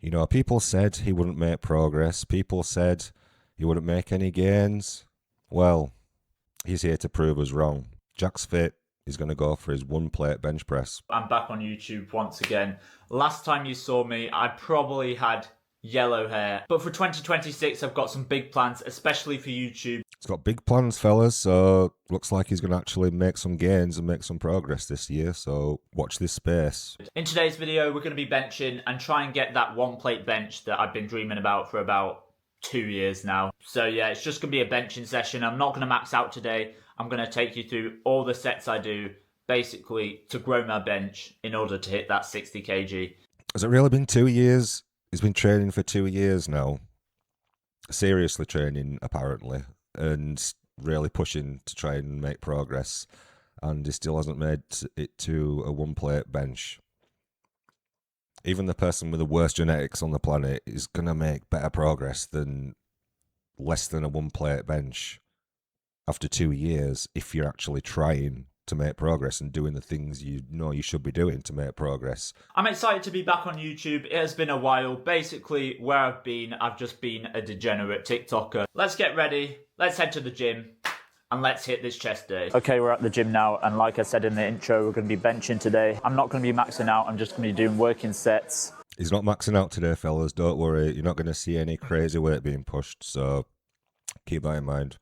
You know, people said he wouldn't make progress. People said he wouldn't make any gains. Well, he's here to prove us wrong. Jacksfit is going to go for his 1 plate bench press. I'm back on YouTube once again. Last time you saw me, I probably had yellow hair. But for 2026, I've got some big plans, especially for YouTube. He's got big plans, fellas, so looks like he's going to actually make some gains and make some progress this year, so watch this space. In today's video, we're going to be benching and try and get that 1 plate bench that I've been dreaming about for about 2 years now. So yeah, it's just going to be a benching session. I'm not going to max out today. I'm going to take you through all the sets I do, basically to grow my bench in order to hit that 60 kg. Has it really been 2 years? He's been training for 2 years now. Seriously training, apparently, and really pushing to try and make progress. And he still hasn't made it to a 1 plate bench. Even the person with the worst genetics on the planet is going to make better progress than less than a 1 plate bench after 2 years if you're actually trying to make progress and doing the things you know you should be doing to make progress. I'm excited to be back on YouTube. It has been a while. Basically, where I've just been a degenerate TikToker. Let's get ready. Let's head to the gym and let's hit this chest day. Okay, we're at the gym now, and like I said in the intro, we're going to be benching today. I'm not going to be maxing out. I'm just going to be doing working sets. He's not maxing out today, fellas. Don't worry. You're not going to see any crazy weight being pushed, so keep that in mind.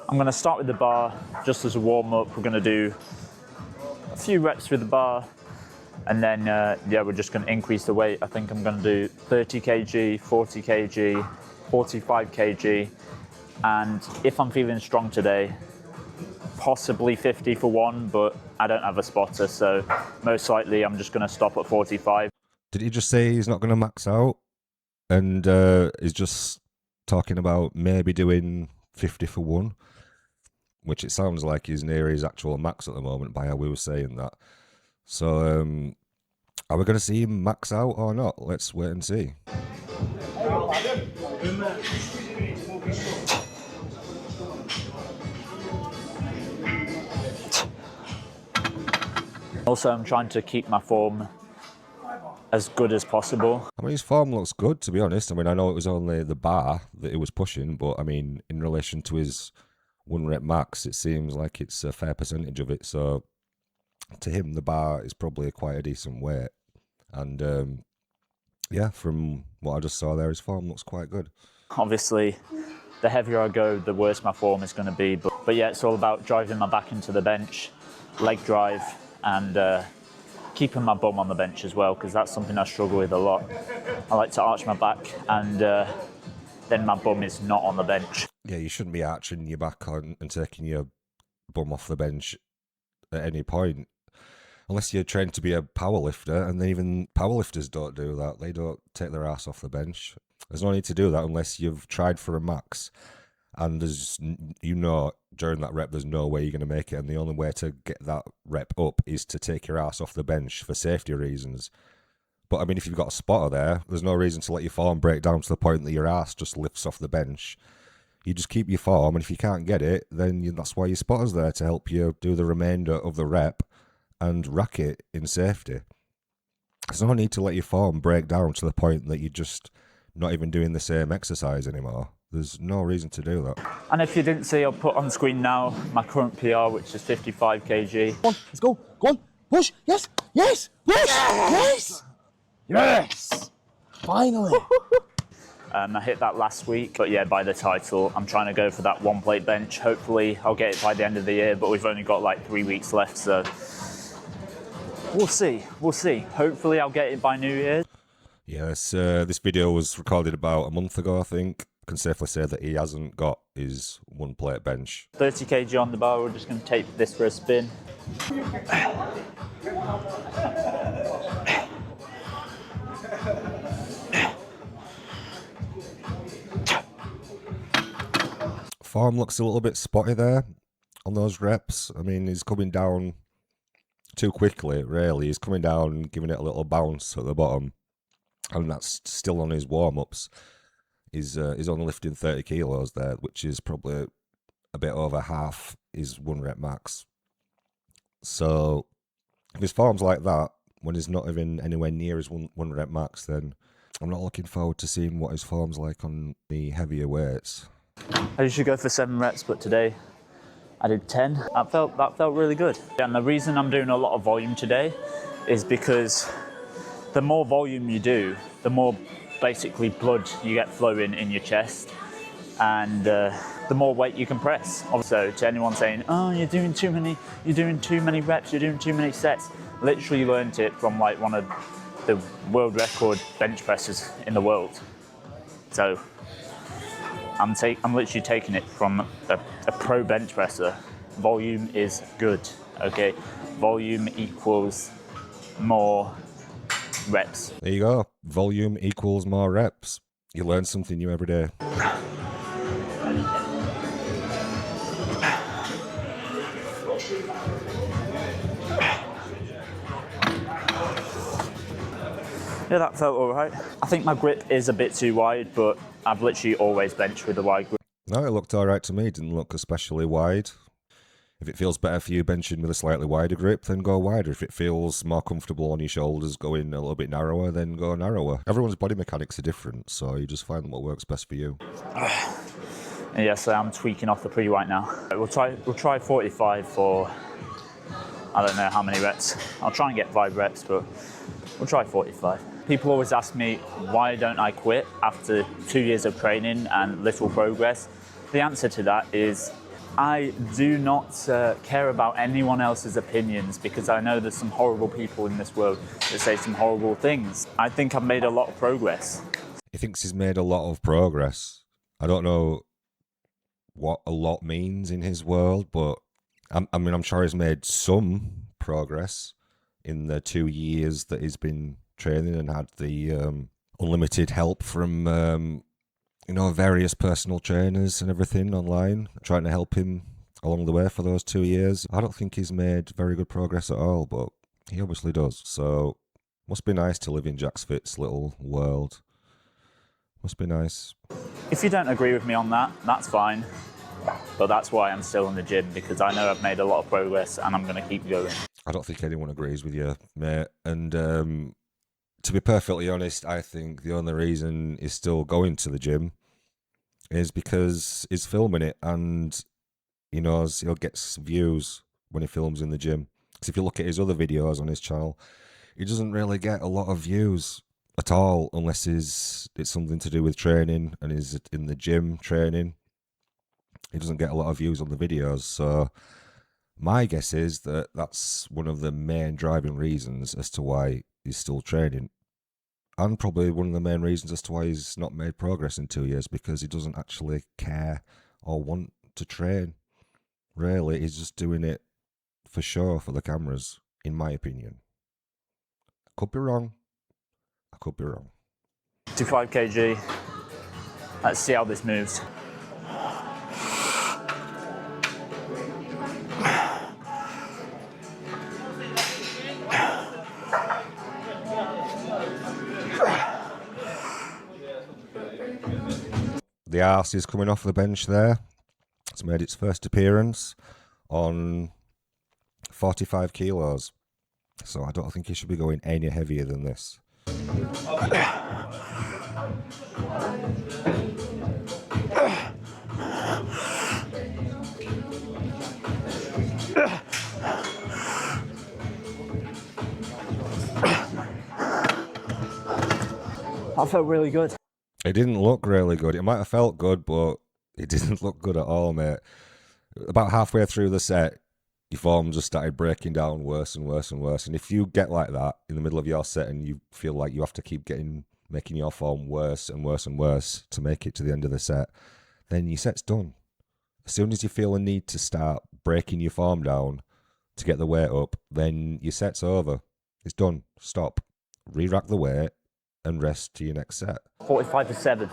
I'm going to start with the bar just as a warm-up. We're going to do a few reps with the bar, and then yeah, we're just going to increase the weight. I think I'm going to do 30 kg, 40 kg, 45 kg, and if I'm feeling strong today, possibly 50 for 1, but I don't have a spotter, so most likely I'm just going to stop at 45. Did he just say he's not going to max out? And he's just talking about maybe doing 50 for 1? Which it sounds like he's near his actual max at the moment by how we were saying that. So, are we going to see him max out or not? Let's wait and see. Also, I'm trying to keep my form as good as possible. I mean, his form looks good, to be honest. I mean, I know it was only the bar that he was pushing, but I mean, in relation to his 1 rep max, it seems like it's a fair percentage of it. So to him, the bar is probably quite a decent weight. And yeah, from what I just saw there, his form looks quite good. Obviously, the heavier I go, the worse my form is going to be. But yeah, it's all about driving my back into the bench, leg drive, and keeping my bum on the bench as well, because that's something I struggle with a lot. I like to arch my back, and then my bum is not on the bench. Yeah, you shouldn't be arching your back on and taking your bum off the bench at any point. Unless you're trained to be a powerlifter, and then even powerlifters don't do that. They don't take their ass off the bench. There's no need to do that unless you've tried for a max. And there's, you know, during that rep, there's no way you're going to make it. And the only way to get that rep up is to take your ass off the bench for safety reasons. But I mean, if you've got a spotter there, there's no reason to let your form break down to the point that your ass just lifts off the bench. You just keep your form, and if you can't get it, then that's why your spotter's there, to help you do the remainder of the rep and rack it in safety. There's no need to let your form break down to the point that you're just not even doing the same exercise anymore. There's no reason to do that. And if you didn't see, I'll put on screen now my current PR, which is 55 kg. Come on, let's go. Go on. Push. Yes. Yes. Push. Yes. Yes. Finally. I hit that last week, but yeah, by the title, I'm trying to go for that 1 plate bench. Hopefully, I'll get it by the end of the year, but we've only got like 3 weeks left, so we'll see. We'll see. Hopefully, I'll get it by New Year's. Yes, this video was recorded about a month ago, I think. I can safely say that he hasn't got his 1 plate bench. 30 kg on the bar, we're just going to take this for a spin. Form looks a little bit spotty there on those reps. I mean, he's coming down too quickly, really. He's coming down, giving it a little bounce at the bottom. And that's still on his warm-ups. He's only lifting 30 kilos there, which is probably a bit over half his 1 rep max. So if his form's like that, when he's not even anywhere near his one rep max, then I'm not looking forward to seeing what his form's like on the heavier weights. I usually go for 7 reps, but today I did 10. That felt really good. And the reason I'm doing a lot of volume today is because the more volume you do, the more basically blood you get flowing in your chest, and the more weight you can press. Also, to anyone saying, "Oh, you're doing too many reps, you're doing too many sets," literally learned it from like one of the world record bench pressers in the world. So I'm literally taking it from a pro bench presser. Volume is good, okay? Volume equals more reps. There you go. Volume equals more reps. You learn something new every day. Yeah, that felt all right. I think my grip is a bit too wide, but I've literally always benched with a wide grip. No, it looked all right to me. It didn't look especially wide. If it feels better for you benching with a slightly wider grip, then go wider. If it feels more comfortable on your shoulders going a little bit narrower, then go narrower. Everyone's body mechanics are different, so you just find what works best for you. Yes, I'm tweaking off the pre-weight now. We'll try 45 for, I don't know how many reps. I'll try and get 5 reps, but we'll try 45. People always ask me, why don't I quit after 2 years of training and little progress? The answer to that is, I do not care about anyone else's opinions, because I know there's some horrible people in this world that say some horrible things. I think I've made a lot of progress. He thinks he's made a lot of progress. I don't know what a lot means in his world, but I'm sure he's made some progress in the 2 years that he's been training and had the unlimited help from various personal trainers and everything online, trying to help him along the way for those 2 years. I don't think he's made very good progress at all, but he obviously does. So, must be nice to live in Jacksfit's little world. Must be nice. If you don't agree with me on that, that's fine. But that's why I'm still in the gym, because I know I've made a lot of progress and I'm going to keep going. I don't think anyone agrees with you, mate. And to be perfectly honest, I think the only reason he's still going to the gym is because he's filming it and he knows he'll get views when he films in the gym. Because if you look at his other videos on his channel, he doesn't really get a lot of views at all unless it's something to do with training and he's in the gym training. He doesn't get a lot of views on the videos. So my guess is that that's one of the main driving reasons as to why he's still training. And probably one of the main reasons as to why he's not made progress in 2 years, because he doesn't actually care or want to train. Really, he's just doing it for show for the cameras, in my opinion. I could be wrong. I could be wrong. 25 kg. Let's see how this moves. The arse is coming off the bench there. It's made its first appearance on 45 kilos. So I don't think he should be going any heavier than this. That felt really good. It didn't look really good. It might have felt good, but it didn't look good at all, mate. About halfway through the set, your form just started breaking down worse and worse and worse. And if you get like that in the middle of your set and you feel like you have to keep making your form worse and worse and worse to make it to the end of the set, then your set's done. As soon as you feel a need to start breaking your form down to get the weight up, then your set's over. It's done. Stop. Re-rack the weight and rest to your next set. 45 for 7.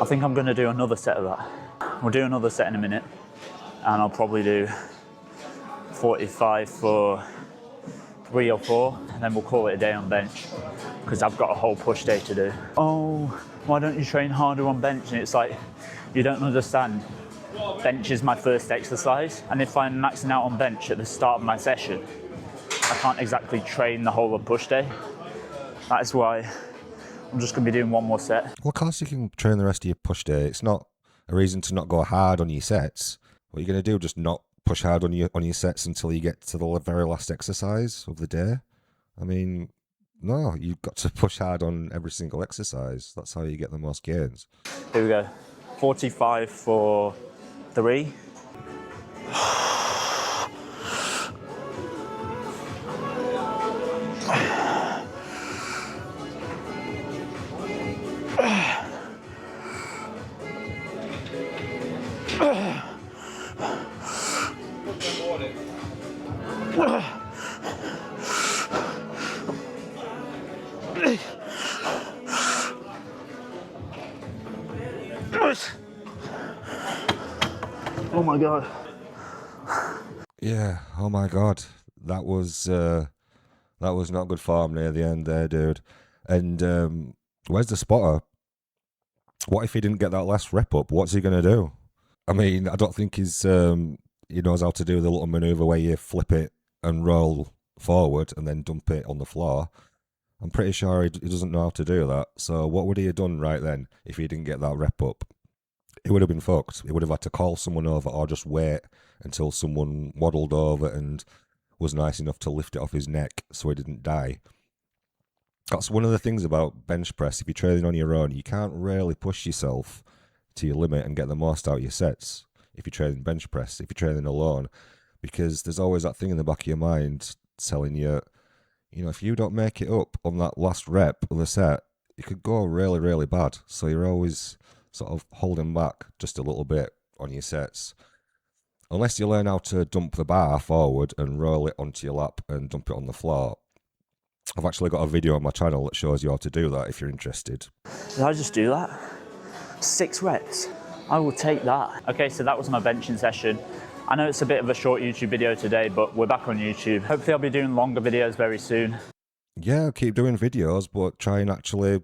I think I'm going to do another set of that. We'll do another set in a minute, and I'll probably do 45 for 3 or 4, and then we'll call it a day on bench, because I've got a whole push day to do. Oh, why don't you train harder on bench? And it's like, you don't understand. Bench is my first exercise, and if I'm maxing out on bench at the start of my session, I can't exactly train the whole of push day. That is why I'm just going to be doing one more set. Well, of course you can train the rest of your push day. It's not a reason to not go hard on your sets. What you're going to do, just not push hard on your sets until you get to the very last exercise of the day. I mean, no, you've got to push hard on every single exercise. That's how you get the most gains. Here we go. 45 for 3. Oh my god. Yeah, oh my god. That was not good form near the end there, dude. And where's the spotter? What if he didn't get that last rep up? What's he gonna do? I mean, I don't think he knows how to do the little maneuver where you flip it and roll forward and then dump it on the floor. I'm pretty sure he doesn't know how to do that. So what would he have done right then if he didn't get that rep up? It would have been fucked. He would have had to call someone over or just wait until someone waddled over and was nice enough to lift it off his neck so he didn't die. That's one of the things about bench press. If you're training on your own, you can't really push yourself to your limit and get the most out of your sets if you're training bench press, if you're training alone, because there's always that thing in the back of your mind telling you, if you don't make it up on that last rep of the set, it could go really, really bad. So you're always sort of holding back just a little bit on your sets. Unless you learn how to dump the bar forward and roll it onto your lap and dump it on the floor. I've actually got a video on my channel that shows you how to do that if you're interested. Did I just do that? 6 reps. I will take that. Okay, so that was my benching session. I know it's a bit of a short YouTube video today, but we're back on YouTube. Hopefully I'll be doing longer videos very soon. Yeah, keep doing videos, but try and actually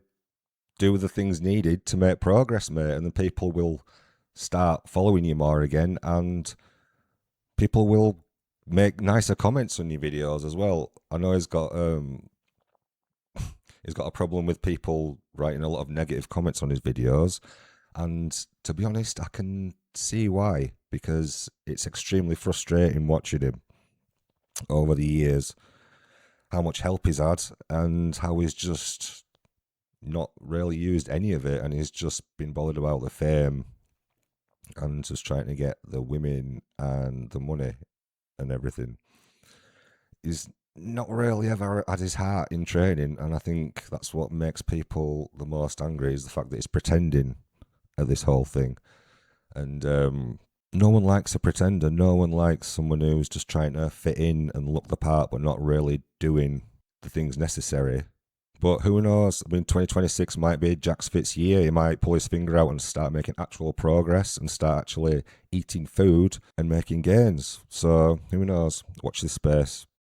do the things needed to make progress, mate, and then people will start following you more again, and people will make nicer comments on your videos as well. I know he's got a problem with people writing a lot of negative comments on his videos, and to be honest, I can see why, because it's extremely frustrating watching him over the years, how much help he's had and how he's just not really used any of it, and he's just been bothered about the fame and just trying to get the women and the money and everything. He's not really ever had his heart in training, and I think that's what makes people the most angry, is the fact that he's pretending at this whole thing. And no one likes a pretender. No one likes someone who's just trying to fit in and look the part but not really doing the things necessary. But who knows? I mean, 2026 might be Jacksfit's year. He might pull his finger out and start making actual progress and start actually eating food and making gains. So who knows? Watch this space.